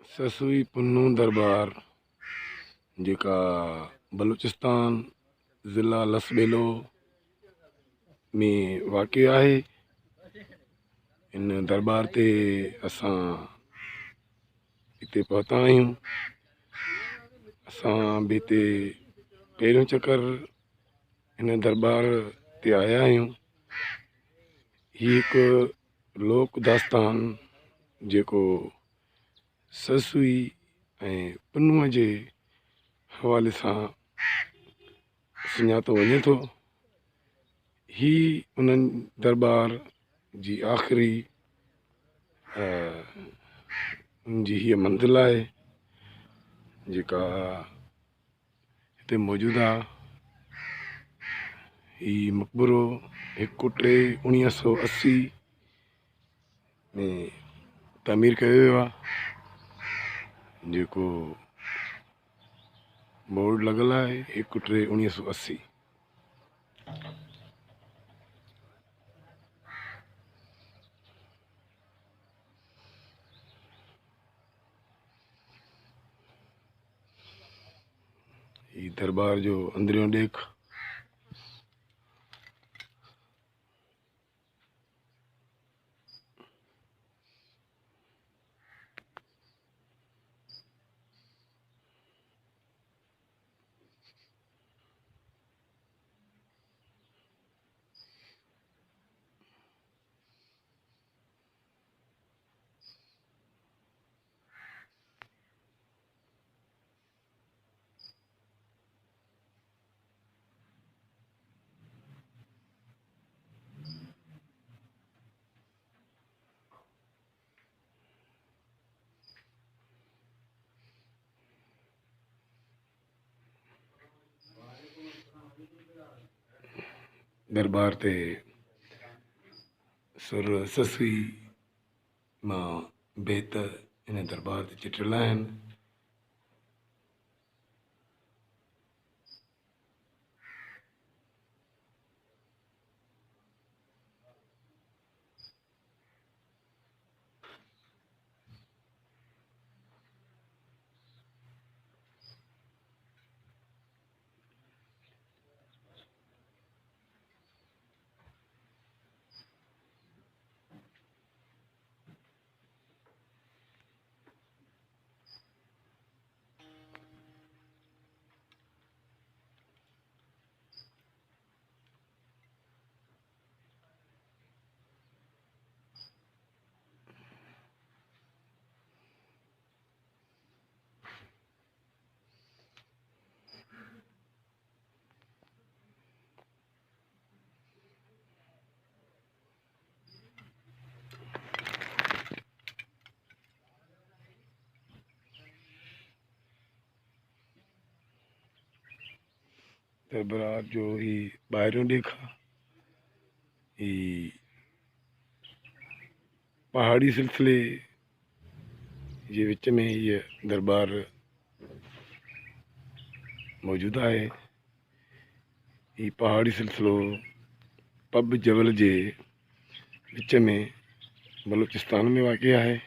ससुई पुन्नून दरबार जेका बलूचिस्तान ज़िला लसबेलो में वाक़ आहे। इन दरबार ते असां हिते पहुता आहियूं। असां बि हिते पहिरियों चकर इन दरबार ते आया आहियूं। हीउ हिकु लोक दास्तान जेको ससुई ऐं पुन्नूअ जे हवाले सां सुञातो वञे थो। ही उन्हनि दरबार जी आख़िरी उनजी हीअ मंज़िल आहे जेका हिते मौजूदु आहे। हीउ मक़बरो 1/3/1980 में तामीर कयो वियो आहे, जेको बोर्ड लॻल आहे 1/3/1980। हीउ दरबार जो अंदरियों ॾेख। दरबार ते सुर ससुई मां बेत इन दरबार ते चिटियल आहिनि। दरबार जो ही ॿाहिरियों ॾेख आहे। ही पहाड़ी सिलसिले जे विच में हीअ दरबार मौजूदु आहे। ही पहाड़ी सिलसिलो पब जबल जे विच में बलूचिस्तान में वाक़ आहे।